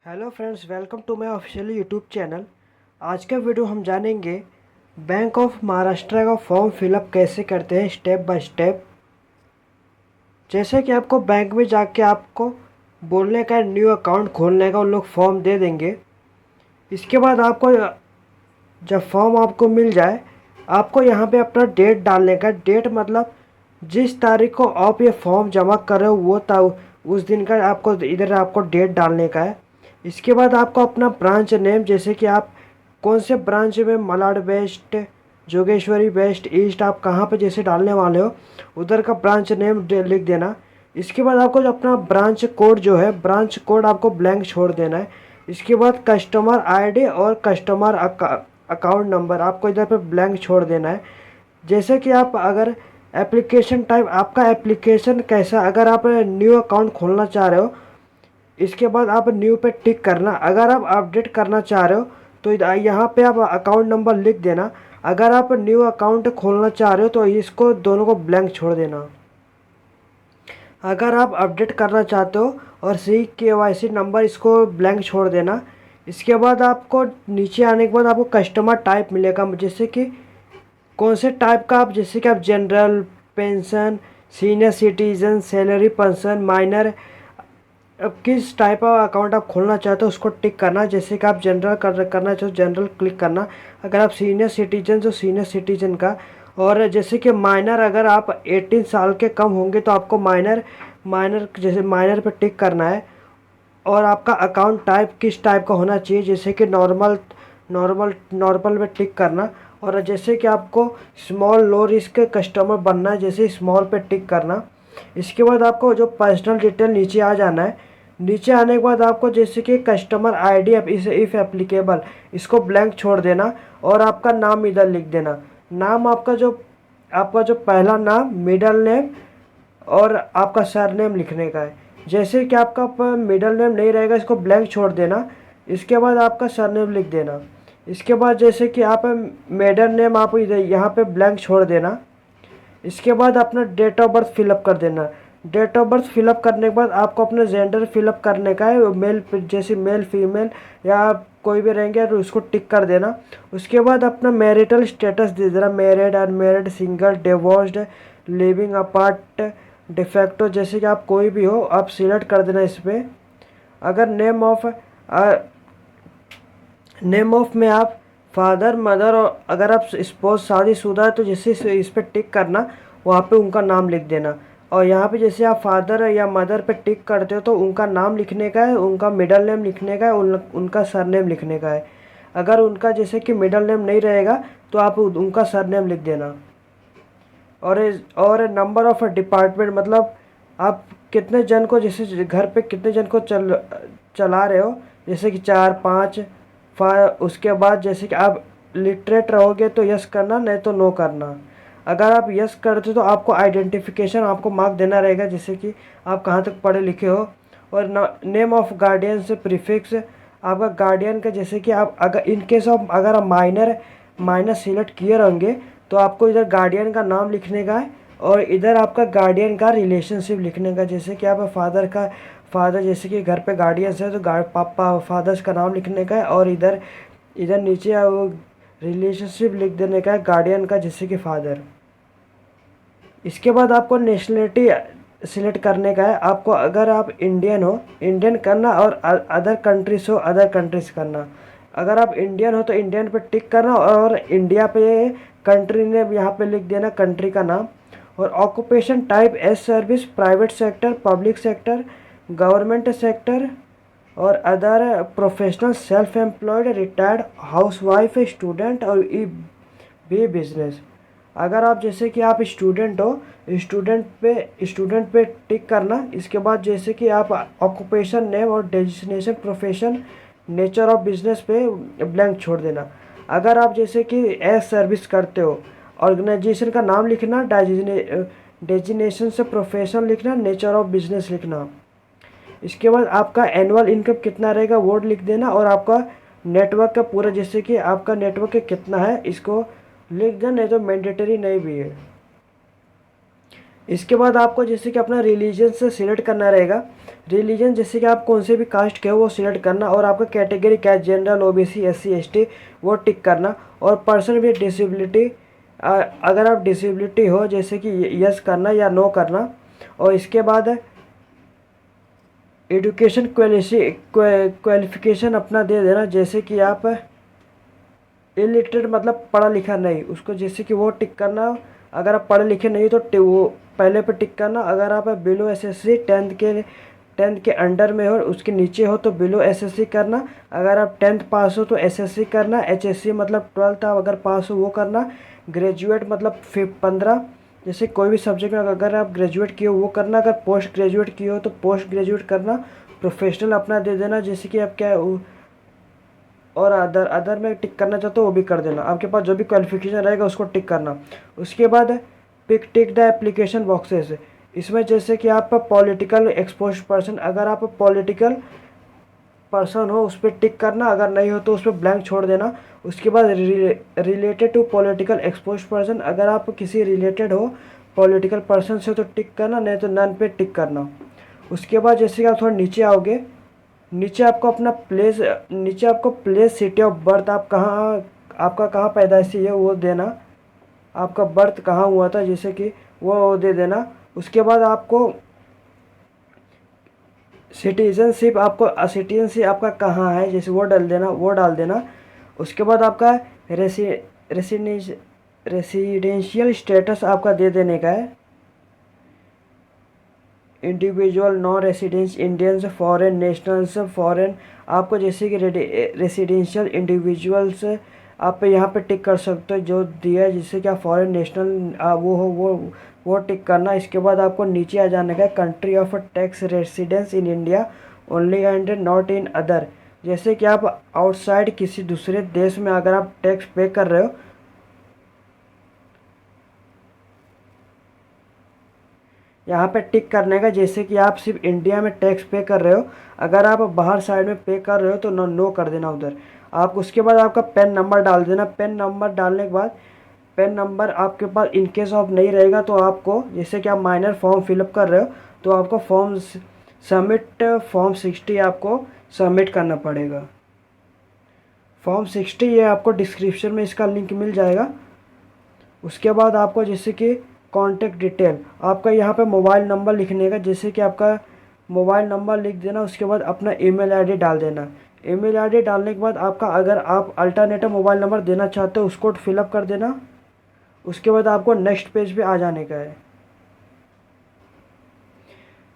Hello friends, welcome to my official YouTube channel. आज का video हम जानेंगे बैंक ऑफ महाराष्ट्र का फॉर्म फिलअप कैसे करते हैं स्टेप बाय स्टेप। जैसे कि आपको बैंक में जाके आपको बोलने का न्यू अकाउंट खोलने का उन लोग फॉर्म दे देंगे। इसके बाद आपको जब फॉर्म आपको मिल जाए, आपको यहाँ पे अपना डेट डालने का। डेट मतलब जिस तारीख को आप ये फॉर्म जमा कर रहे हो उस दिन का आपको इधर आपको डेट डालने का है। इसके बाद आपको अपना ब्रांच नेम, जैसे कि आप कौन से ब्रांच में, Malad west, Jogeshwari west, east, आप कहाँ पे जैसे डालने वाले हो उधर का ब्रांच नेम लिख देना। इसके बाद आपको जो अपना ब्रांच कोड जो है, ब्रांच कोड आपको ब्लैंक छोड़ देना है। इसके बाद कस्टमर आईडी और कस्टमर अकाउंट नंबर आपको इधर पे ब्लैंक छोड़ देना है। जैसे कि आप अगर एप्लीकेशन टाइप, आपका एप्लीकेशन कैसा, अगर आप न्यू अकाउंट खोलना चाह रहे हो, इसके बाद आप न्यू पे टिक करना। अगर आप अपडेट करना चाह रहे हो तो यहाँ पे आप अकाउंट नंबर लिख देना। अगर आप न्यू अकाउंट खोलना चाह रहे हो तो इसको दोनों को ब्लैंक छोड़ देना। अगर आप अपडेट करना चाहते हो और CKYC नंबर, इसको ब्लैंक छोड़ देना। इसके बाद आपको नीचे आने के बाद आपको कस्टमर टाइप मिलेगा, जैसे कि कौन से टाइप का आप, जैसे कि आप general, pension, senior citizen, salary person, minor, अब किस टाइप का अकाउंट आप खोलना चाहते हो उसको टिक करना। जैसे कि आप जनरल करना चाहो जनरल क्लिक करना। अगर आप सीनियर सिटीजन तो सीनियर सिटीजन का। और जैसे कि माइनर, अगर आप 18 साल के कम होंगे तो आपको माइनर माइनर जैसे माइनर पे टिक करना है। और आपका अकाउंट टाइप किस टाइप का होना चाहिए, जैसे कि नॉर्मल में टिक करना। और जैसे कि आपको स्मॉल लो रिस्क कस्टमर बनना है, जैसे स्मॉल पे टिक करना। इसके बाद आपको जो पर्सनल डिटेल नीचे आ जाना है। नीचे आने के बाद आपको जैसे कि कस्टमर आईडी, इफ़ एप्लीकेबल, इसको ब्लैंक छोड़ देना और आपका नाम इधर लिख देना। नाम आपका जो पहला नाम, मिडल नेम और आपका सरनेम लिखने का है। जैसे कि आपका मिडल नेम नहीं रहेगा, इसको ब्लैंक छोड़ देना। इसके बाद आपका सरनेम लिख देना। इसके बाद जैसे कि आप मिडल नेम आप इधर यहाँ पे ब्लैंक छोड़ देना। इसके बाद अपना डेट ऑफ बर्थ फिलअप कर देना। डेट ऑफ बर्थ फिलअप करने के बाद आपको अपना जेंडर फिलअप करने का है, मेल, जैसे मेल फीमेल या कोई भी रहेंगे तो उसको टिक कर देना। उसके बाद अपना मैरिटल स्टेटस दे देना, married, unmarried, single, divorced, living apart, de facto, जैसे कि आप कोई भी हो आप सिलेक्ट कर देना इस पर। अगर नेम ऑफ में आप फादर, मदर, और अगर आप स्पोज शादीशुदा है तो जैसे इस पर टिक करना, वहाँ पे उनका नाम लिख देना। और यहाँ पे जैसे आप फादर या मदर पे टिक करते हो तो उनका नाम लिखने का है, उनका मिडल नेम लिखने का है, उनका सरनेम लिखने का है। अगर उनका जैसे कि मिडल नेम नहीं रहेगा तो आप उनका सरनेम लिख देना। और नंबर ऑफ डिपार्टमेंट, मतलब आप कितने जन को, जैसे घर पे कितने जन को चला रहे हो, जैसे कि 4 5। उसके बाद जैसे कि आप लिटरेट रहोगे तो यस करना, नहीं तो नो करना। अगर आप यस करते हो तो आपको आइडेंटिफिकेशन आपको मार्क देना रहेगा, जैसे कि आप कहाँ तक पढ़े लिखे हो। और नेम ऑफ गार्डियन से प्रीफिक्स आपका गार्डियन का, जैसे कि आप अगर इन केस ऑफ अगर आप माइनर सिलेक्ट किए रहेंगे तो आपको इधर गार्डियन का नाम लिखने का है और इधर आपका गार्डियन का रिलेशनशिप लिखने का। जैसे कि आप फादर जैसे कि घर पे गार्डियंस है तो पापा फादर्स का नाम लिखने का है। और इधर इधर नीचे वो रिलेशनशिप लिख देने का है गार्डियन का, जैसे कि फादर। इसके बाद आपको नेशनलिटी सिलेक्ट करने का है। आपको अगर आप इंडियन हो इंडियन करना, और अदर कंट्रीज हो अदर कंट्रीज करना। अगर आप इंडियन हो तो इंडियन पे टिक करना और इंडिया पे कंट्री ने यहाँ पे लिख देना कंट्री का नाम। और occupation type as service, private sector, public sector, government sector और other professional, self employed, retired, housewife, student और बी बिजनेस। अगर आप जैसे कि आप स्टूडेंट हो, स्टूडेंट पे टिक करना। इसके बाद जैसे कि आप ऑक्यूपेशन नेम और designation, profession, nature of business पे ब्लैंक छोड़ देना। अगर आप जैसे कि एज सर्विस करते हो, ऑर्गेनाइजेशन का नाम लिखना, डेजिग्नेशन से प्रोफेशन लिखना, नेचर ऑफ बिजनेस लिखना। इसके बाद आपका एनुअल इनकम कितना रहेगा वो लिख देना। और आपका नेटवर्क का पूरा, जैसे कि आपका नेटवर्क कितना है इसको लिख देना, नहीं तो मैंडेटरी नहीं भी है। इसके बाद आपको जैसे कि अपना रिलीजन से सिलेक्ट करना रहेगा। रिलीजन जैसे कि आप कौन से भी कास्ट के हो वो सिलेक्ट करना, और आपका कैटेगरी क्या है, जनरल, ओबीसी, एससी, एसटी, वो टिक करना। और पर्सन विद डिसेबिलिटी, अगर आप डिसेबिलिटी हो जैसे कि यस करना या नो करना। और इसके बाद एजुकेशन क्वालिफिकेशन अपना दे देना, जैसे कि आप इलिटरेट मतलब पढ़ा लिखा नहीं, उसको जैसे कि वो टिक करना। अगर आप पढ़े लिखे नहीं तो वो पहले पे टिक करना। अगर आप बिलो एसएससी 10th के अंडर में हो, उसके नीचे हो तो बिलो एसएससी करना। अगर आप 10th पास हो तो एसएससी करना। एचएससी मतलब 12th आप अगर पास हो वो करना। ग्रेजुएट मतलब 15, जैसे कोई भी सब्जेक्ट में अगर आप ग्रेजुएट किए हो वो करना। अगर पोस्ट ग्रेजुएट किए हो तो पोस्ट ग्रेजुएट करना। प्रोफेशनल अपना दे देना, जैसे कि आप क्या, और अदर में टिक करना चाहते हो वो भी कर देना। आपके पास जो भी क्वालिफिकेशन रहेगा उसको टिक करना। उसके बाद टिक द एप्लीकेशन बॉक्सेस। इसमें जैसे कि आप पॉलिटिकल एक्सपोज पर्सन, अगर आप पॉलिटिकल पर्सन हो उस पर टिक करना, अगर नहीं हो तो उस पर ब्लैंक छोड़ देना। उसके बाद related to political expose person, अगर आप किसी रिलेटेड हो पॉलिटिकल पर्सन से तो टिक करना, नहीं तो नन पे टिक करना। उसके बाद जैसे कि आप थोड़ा नीचे आओगे, नीचे आपको प्लेस सिटी ऑफ बर्थ, आप कहाँ, आपका कहाँ पैदाइशी है वो देना। आपका बर्थ कहाँ हुआ था जैसे कि वो दे देना। उसके बाद आपको सिटीजनशिप आपका कहाँ है जैसे वो डाल देना। उसके बाद आपका रेसिडेंशियल स्टेटस आपका दे देने का है। Individual, non residence, Indians, foreign nationals, foreign, आपको जैसे कि रेसिडेंशियल इंडिविजुअल्स आप यहाँ पे टिक कर सकते हो जो दिया है, जिससे कि आप फॉरेन नेशनल वो हो वो टिक करना। इसके बाद आपको नीचे आ जाने का, country of tax residence in India only and not in other, जैसे कि आप आउटसाइड किसी दूसरे देश में अगर आप टैक्स पे कर रहे हो, यहाँ पे टिक करने का, जैसे कि आप सिर्फ इंडिया में टैक्स पे कर रहे हो। अगर आप बाहर साइड में पे कर रहे हो तो नो कर देना उधर आप। उसके बाद आपका पैन नंबर डाल देना। पैन नंबर डालने के बाद, पैन नंबर आपके पास इन केस ऑफ नहीं रहेगा तो आपको, जैसे कि आप माइनर फॉर्म फिलअप कर रहे हो तो आपको फॉर्म 60 आपको सबमिट करना पड़ेगा। फॉर्म 60 ये आपको डिस्क्रिप्शन में इसका लिंक मिल जाएगा। उसके बाद आपको जैसे कि कॉन्टैक्ट डिटेल, आपका यहाँ पे मोबाइल नंबर लिखने का, जैसे कि आपका मोबाइल नंबर लिख देना। उसके बाद अपना ईमेल आईडी डाल देना। ईमेल आईडी डालने के बाद आपका, अगर आप अल्टरनेटिव मोबाइल नंबर देना चाहते हो उसको फिलअप कर देना। उसके बाद आपको नेक्स्ट पेज पे आ जाने का है।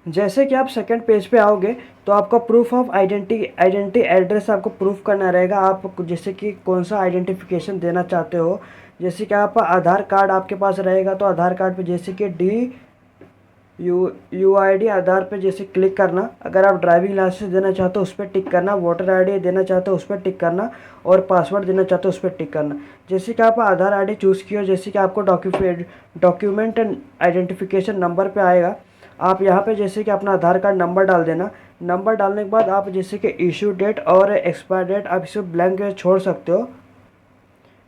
जैसे कि आप सेकंड पेज पे आओगे तो आपका प्रूफ ऑफ आइडेंटिटी एड्रेस आपको प्रूफ करना रहेगा। आप जैसे कि कौन सा आइडेंटिफिकेशन देना चाहते हो, जैसे कि आप आधार कार्ड आपके पास रहेगा तो आधार कार्ड पे जैसे कि यूआईडी आधार पे जैसे क्लिक करना। अगर आप ड्राइविंग लाइसेंस देना चाहते हो उस पर टिक करना। वोटर आईडी देना चाहते हो उस पर टिक करना। और पासवर्ड देना चाहते हो उस पर टिक करना। जैसे कि आप आधार आईडी चूज़ किए हो, जैसे कि आपको डॉक्यूमेंट आइडेंटिफिकेशन नंबर पे आएगा। आप यहाँ पे जैसे कि अपना आधार कार्ड नंबर डाल देना। नंबर डालने के बाद आप जैसे कि इशू डेट और एक्सपायर डेट आप इसे ब्लैंक छोड़ सकते हो।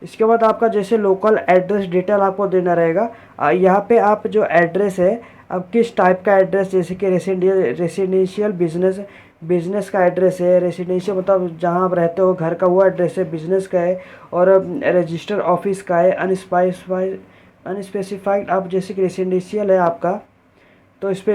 इसके बाद आपका जैसे लोकल एड्रेस डिटेल आपको देना रहेगा। यहाँ पे आप जो एड्रेस है, अब किस टाइप का एड्रेस, जैसे कि रेसिडेंशियल बिजनेस का एड्रेस है। रेसिडेंशियल मतलब जहाँ आप रहते हो घर का वो एड्रेस है, बिजनेस का है। और रजिस्टर ऑफिस का है। अनस्पेसिफाइड आप जैसे कि रेसिडेंशियल है आपका, तो इस पर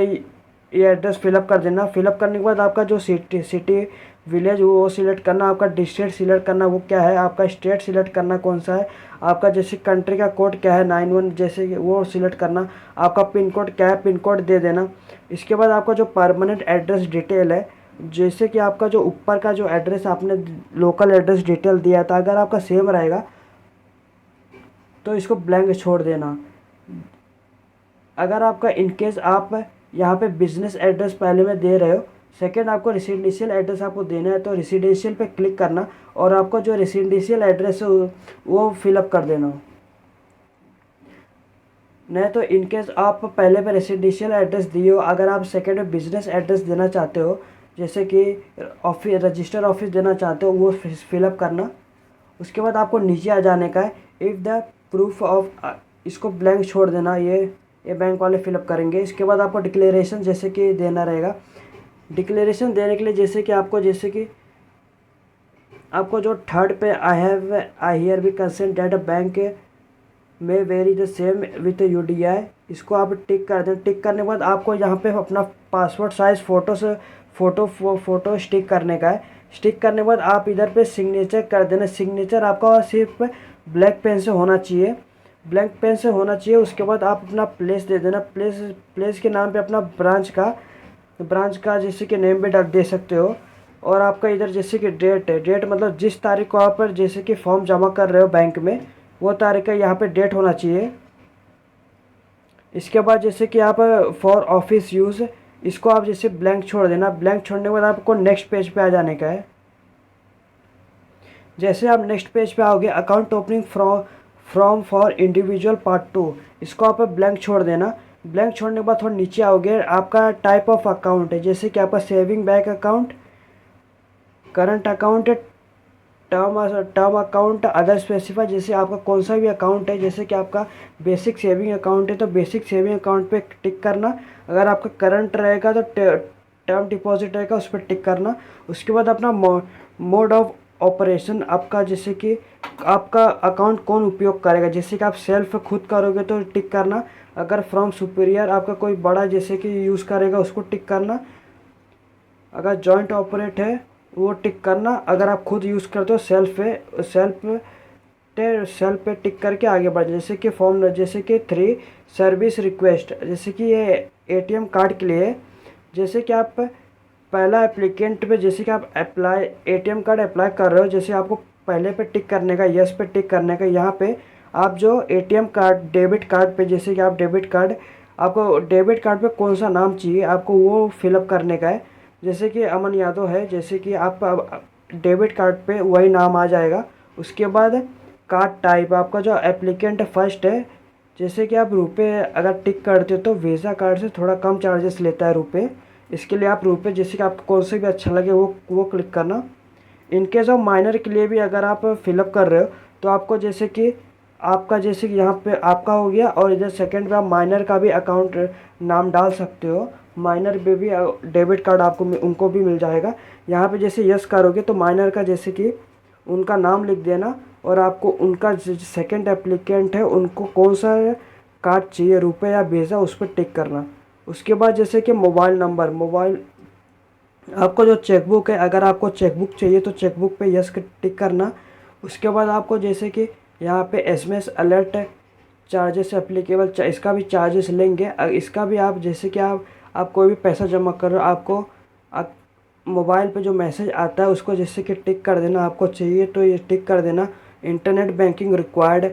ये एड्रेस फिलअप कर देना। फिलअप करने के बाद आपका जो सिटी विलेज वो सिलेक्ट करना। आपका डिस्ट्रिक्ट सिलेक्ट करना वो क्या है, आपका स्टेट सिलेक्ट करना कौन सा है, आपका जैसे कंट्री का कोड क्या है 91 जैसे वो सिलेक्ट करना। आपका पिन कोड क्या है, पिन कोड दे देना। इसके बाद आपका जो परमानेंट एड्रेस डिटेल है, जैसे कि आपका जो ऊपर का जो एड्रेस आपने लोकल एड्रेस डिटेल दिया था, अगर आपका सेम रहेगा तो इसको ब्लैंक छोड़ देना। अगर आपका इनकेस आप यहाँ पे बिजनेस एड्रेस पहले में दे रहे हो, सेकंड आपको रेसिडेंशियल एड्रेस आपको देना है तो रेसिडेंशियल पे क्लिक करना और आपको जो रेसिडेंशियल एड्रेस है वो फिलअप कर देना। नहीं तो इनकेस आप पहले पे रेसिडेंशियल एड्रेस दिए हो, अगर आप सेकंड में बिजनेस एड्रेस देना चाहते हो, जैसे कि ऑफिस रजिस्टर ऑफिस देना चाहते हो, वो फिलअप करना। उसके बाद आपको नीचे आ जाने का है। इफ़ द प्रूफ ऑफ, इसको ब्लैंक छोड़ देना। ये ये बैंक वाले फिलअप करेंगे। इसके बाद आपको डिक्लेरेशन जैसे कि देना रहेगा। डिक्लेरेशन देने के लिए जैसे कि आपको जो थर्ड पे I hear be consent that a bank में very the same with UDI, इसको आप टिक कर दें। टिक करने के बाद आपको यहाँ पे अपना पासपोर्ट साइज़ फ़ोटो स्टिक करने का है। स्टिक करने के बाद आप इधर पे सिग्नेचर कर देना। सिग्नेचर आपका सिर्फ ब्लैक पेन से होना चाहिए, ब्लैक पेन से होना चाहिए। उसके बाद आप अपना प्लेस दे देना। प्लेस के नाम पे अपना ब्रांच का जैसे कि नेम भी दे सकते हो। और आपका इधर जैसे कि डेट है, डेट मतलब जिस तारीख को आप जैसे कि फॉर्म जमा कर रहे हो बैंक में, वो तारीख का यहाँ पे डेट होना चाहिए। इसके बाद जैसे कि आप फॉर ऑफिस यूज़, इसको आप जैसे ब्लैंक छोड़ देना। ब्लैंक छोड़ने के बाद आपको नेक्स्ट पेज पे आ जाने का है। जैसे आप नेक्स्ट पेज पे आओगे, account opening from for individual part 2, इसको आप ब्लैंक छोड़ देना। ब्लैंक छोड़ने के बाद थोड़ा नीचे आओगे, आपका टाइप ऑफ अकाउंट है, जैसे कि आपका saving bank account, current account, term account, other specify, जैसे आपका कौन सा भी अकाउंट है। जैसे कि आपका बेसिक सेविंग अकाउंट है तो बेसिक सेविंग अकाउंट पे टिक करना। अगर आपका करंट रहेगा तो टर्म डिपॉजिट रहेगा, उस पर टिक करना। उसके बाद अपना मोड ऑफ ऑपरेशन, आपका जैसे कि आपका अकाउंट कौन उपयोग करेगा। जैसे कि आप सेल्फ खुद करोगे तो टिक करना। अगर फ्रॉम सुपीरियर आपका कोई बड़ा जैसे कि यूज़ करेगा, उसको टिक करना। अगर जॉइंट ऑपरेट है वो टिक करना। अगर आप खुद यूज़ करते हो सेल्फ पे टिक करके आगे बढ़। जैसे कि फॉर्म जैसे कि 3 सर्विस रिक्वेस्ट, जैसे कि ये ATM कार्ड के लिए। जैसे कि आप पहला एप्लीकेंट पे जैसे कि आप ATM कार्ड अप्लाई कर रहे हो, जैसे आपको पहले पे टिक करने का, यस पे टिक करने का। यहाँ पे आप जो ATM कार्ड डेबिट कार्ड पे जैसे कि आप आपको डेबिट कार्ड पे कौन सा नाम चाहिए आपको वो फिलअप करने का है। जैसे कि अमन यादव है, जैसे कि आप डेबिट कार्ड पे वही नाम आ जाएगा। उसके बाद कार्ड टाइप, आपका जो एप्लीकेंट फर्स्ट है, जैसे कि आप रुपए अगर टिक करते हो तो वीज़ा कार्ड से थोड़ा कम चार्जेस लेता है रुपए। इसके लिए आप रुपए जैसे कि आपको कौन से भी अच्छा लगे वो क्लिक करना। इनकेस ऑफ माइनर के लिए भी अगर आप फिलअप कर रहे हो तो आपको जैसे कि यहाँ पे आपका हो गया, और इधर सेकंड पे आप माइनर का भी अकाउंट नाम डाल सकते हो। माइनर पे भी डेबिट कार्ड आपको उनको भी मिल जाएगा। यहाँ पे जैसे यस करोगे तो माइनर का जैसे कि उनका नाम लिख देना, और आपको उनका सेकंड एप्लीकेंट है उनको कौन सा कार्ड चाहिए, रुपए या वीज़ा, उस पर टिक करना। उसके बाद जैसे कि मोबाइल आपको जो चेकबुक है, अगर आपको चेकबुक चाहिए तो चेकबुक पे यस टिक करना। उसके बाद आपको जैसे कि यहाँ पे SMS अलर्ट चार्जेस एप्लीकेबल, इसका भी चार्जेस लेंगे। इसका भी आप जैसे कि आप कोई भी पैसा जमा कर रहे हो, आपको मोबाइल पे जो मैसेज आता है उसको जैसे कि टिक कर देना। आपको चाहिए तो ये टिक कर देना। इंटरनेट बैंकिंग रिक्वायर्ड,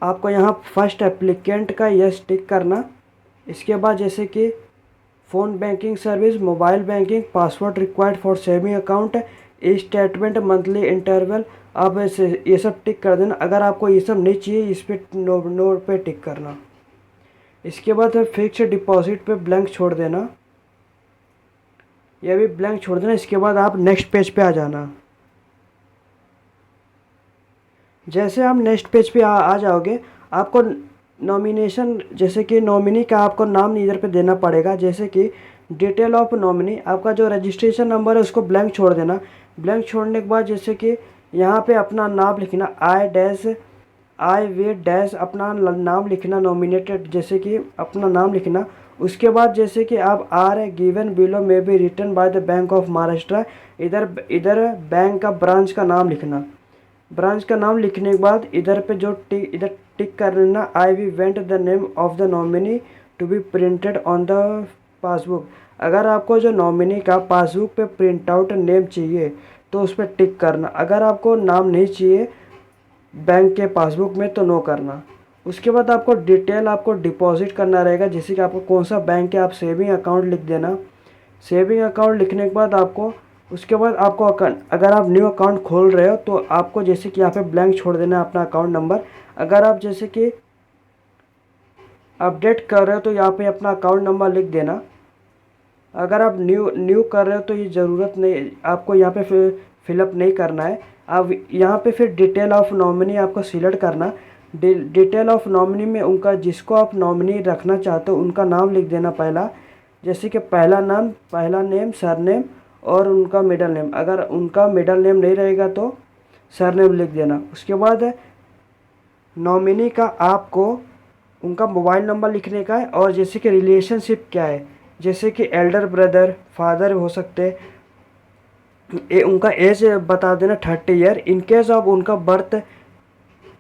आपको यहाँ फर्स्ट एप्लीकेंट का यस टिक करना। इसके बाद जैसे कि phone banking service, mobile banking, password required for saving account, e statement, monthly interval, आप ये सब टिक कर देना। अगर आपको ये सब नहीं चाहिए, इस पर नो पे टिक करना। इसके बाद फिक्स डिपॉजिट पे ब्लैंक छोड़ देना, यह भी ब्लैंक छोड़ देना। इसके बाद आप नेक्स्ट पेज पे आ जाना। जैसे आप नेक्स्ट पेज पे आ जाओगे, आपको नॉमिनेशन जैसे कि नॉमिनी का आपको नाम इधर पे देना पड़ेगा। जैसे कि डिटेल ऑफ नॉमिनी, आपका जो रजिस्ट्रेशन नंबर है उसको ब्लैंक छोड़ देना। ब्लैंक छोड़ने के बाद जैसे कि यहाँ पे अपना नाम लिखना, आई वे डैश अपना नाम लिखना, नॉमिनेटेड जैसे कि अपना नाम लिखना। उसके बाद जैसे कि आप आर गिवन बिलो में be written by the bank of Maharashtra, इधर बैंक का ब्रांच का नाम लिखना। ब्रांच का नाम लिखने के बाद इधर पे जो इधर टिक कर लेना, I we want the name of the nominee to be printed on the passbook. अगर आपको जो नॉमिनी का पासबुक पे प्रिंट आउट नेम चाहिए तो उस पर टिक करना। अगर आपको नाम नहीं चाहिए बैंक के पासबुक में तो नो करना। उसके बाद आपको डिटेल आपको डिपॉजिट करना रहेगा, जैसे कि आपको कौन सा बैंक है, आप सेविंग अकाउंट लिख देना। सेविंग अकाउंट लिखने के बाद उसके बाद आपको अगर आप न्यू अकाउंट खोल रहे हो तो आपको जैसे कि यहाँ पे ब्लैंक छोड़ देना है अपना अकाउंट नंबर। अगर आप जैसे कि अपडेट कर रहे हो तो यहाँ पे अपना अकाउंट नंबर लिख देना। अगर आप न्यू कर रहे हो तो ये ज़रूरत नहीं, आपको यहाँ पे फिलअप नहीं करना है। आप यहाँ पे फिर डिटेल ऑफ नॉमिनी आपको सिलेक्ट करना। डिटेल ऑफ नॉमिनी में उनका जिसको आप नॉमिनी रखना चाहते हो उनका नाम लिख देना पहला, जैसे कि पहला नाम, पहला नेम, सरनेम और उनका मिडल नेम। अगर उनका मिडल नेम नहीं रहेगा तो सरनेम लिख देना। उसके बाद नॉमिनी का आपको उनका मोबाइल नंबर लिखने का है और जैसे कि रिलेशनशिप क्या है, जैसे कि एल्डर ब्रदर, फादर हो सकते, उनका एज बता देना 30 ईयर। इन केस ऑफ उनका बर्थ,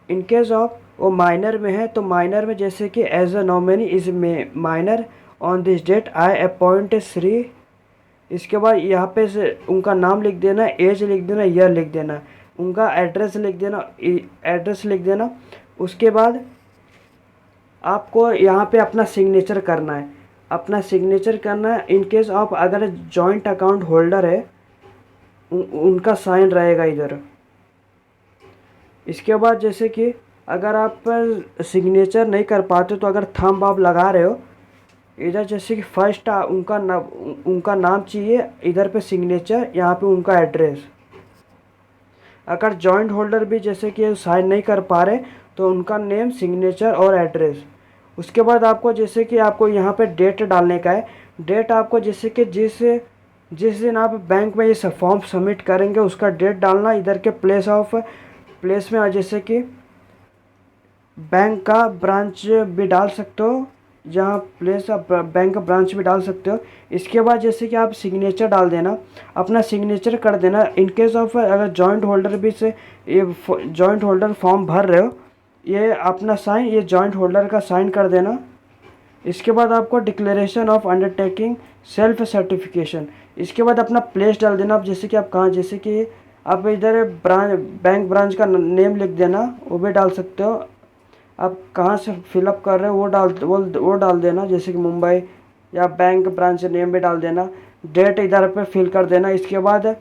इन केस ऑफ वो माइनर में है तो माइनर में जैसे कि as a nominee is minor on this date I appoint Shri. इसके बाद यहाँ पे से उनका नाम लिख देना, एज लिख देना, ईयर लिख देना, उनका एड्रेस लिख देना, एड्रेस लिख देना। उसके बाद आपको यहाँ पे अपना सिग्नेचर करना है, अपना सिग्नेचर करना है। इन केस ऑफ अगर जॉइंट अकाउंट होल्डर है उनका साइन रहेगा इधर। इसके बाद जैसे कि अगर आप सिग्नेचर नहीं कर पाते तो अगर थंब आप लगा रहे हो इधर, जैसे कि फर्स्ट उनका नाम चाहिए, इधर पे सिग्नेचर, यहाँ पे उनका एड्रेस। अगर जॉइंट होल्डर भी जैसे कि साइन नहीं कर पा रहे तो उनका नेम, सिग्नेचर और एड्रेस। उसके बाद आपको जैसे कि आपको यहाँ पे डेट डालने का है। डेट आपको जैसे कि जिस दिन आप बैंक में ये सब फॉर्म सबमिट करेंगे उसका डेट डालना। इधर के प्लेस में जैसे कि बैंक का ब्रांच भी डाल सकते हो, जहाँ प्लेस आप बैंक का ब्रांच भी डाल सकते हो। इसके बाद जैसे कि आप सिग्नेचर डाल देना, अपना सिग्नेचर कर देना। इन केस ऑफ अगर जॉइंट होल्डर भी से ये जॉइंट होल्डर फॉर्म भर रहे हो, ये अपना साइन, ये जॉइंट होल्डर का साइन कर देना। इसके बाद आपको declaration of undertaking, self certification. इसके बाद अपना प्लेस डाल देना। आप जैसे कि आप कहाँ, जैसे कि आप इधर बैंक ब्रांच का नेम लिख देना, वो भी डाल सकते हो। आप कहाँ से फिलअप कर रहे हो वो डाल देना, जैसे कि मुंबई, या बैंक ब्रांच नेम भी डाल देना। डेट इधर पे फिल कर देना। इसके बाद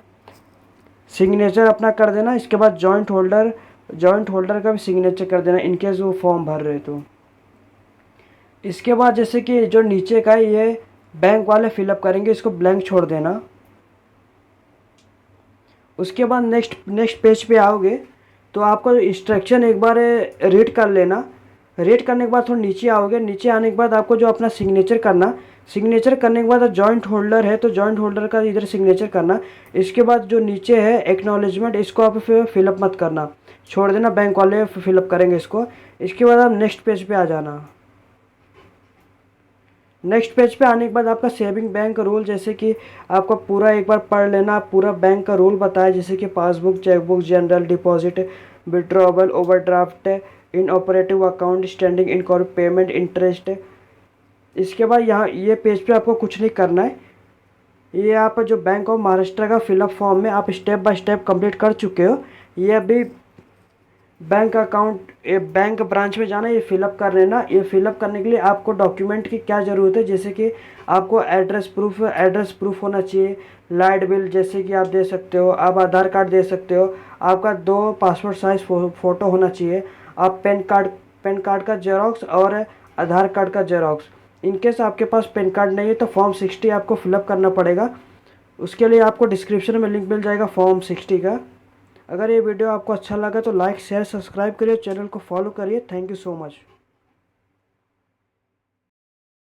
सिग्नेचर अपना कर देना। इसके बाद जॉइंट होल्डर का भी सिग्नेचर कर देना इन केस वो फॉर्म भर रहे तो। इसके बाद जैसे कि जो नीचे का है ये बैंक वाले फिलअप करेंगे, इसको ब्लैंक छोड़ देना। उसके बाद नेक्स्ट पेज पे आओगे तो आपको इंस्ट्रक्शन एक बार रीड कर लेना। रीड करने के बाद थोड़ा नीचे आओगे, नीचे आने के बाद आपको जो अपना सिग्नेचर करना, सिग्नेचर करने के बाद जॉइंट होल्डर है तो जॉइंट होल्डर का इधर सिग्नेचर करना। इसके बाद जो नीचे है एक्नॉलेजमेंट, इसको आप फिलअप मत करना, छोड़ देना, बैंक वाले फिलअप करेंगे इसको। इसके बाद आप नेक्स्ट पेज पे आ जाना। नेक्स्ट पेज पे आने के बाद आपका सेविंग बैंक रूल, जैसे कि आपको पूरा एक बार पढ़ लेना, पूरा बैंक का रूल बताया, जैसे कि passbook, chequebook, general deposit, withdrawal, overdraft, inoperative account, standing इनकॉर्ड, पेमेंट, इंटरेस्ट। इसके बाद यहाँ ये पेज पे आपको कुछ नहीं करना है। ये आप जो बैंक ऑफ महाराष्ट्र का फिलअप फॉर्म में आप स्टेप बाय स्टेप कंप्लीट कर चुके हो। ये अभी बैंक अकाउंट, ये बैंक ब्रांच में जाना, ये फिलअप कर लेना। ये फिलअप करने के लिए आपको डॉक्यूमेंट की क्या ज़रूरत है, जैसे कि आपको एड्रेस प्रूफ होना चाहिए, लाइट बिल जैसे कि आप दे सकते हो, आप आधार कार्ड दे सकते हो, आपका 2 पासपोर्ट साइज फ़ोटो होना चाहिए, आप पैन कार्ड का जेरॉक्स और आधार कार्ड का जेरॉक्स। इनकेस आपके पास पैन कार्ड नहीं है तो फॉर्म 60 आपको फिलअप करना पड़ेगा। उसके लिए आपको डिस्क्रिप्शन में लिंक मिल जाएगा फॉर्म 60 का। अगर ये वीडियो आपको अच्छा लगा तो लाइक, शेयर, सब्सक्राइब करिए, चैनल को फॉलो करिए। Thank you so much.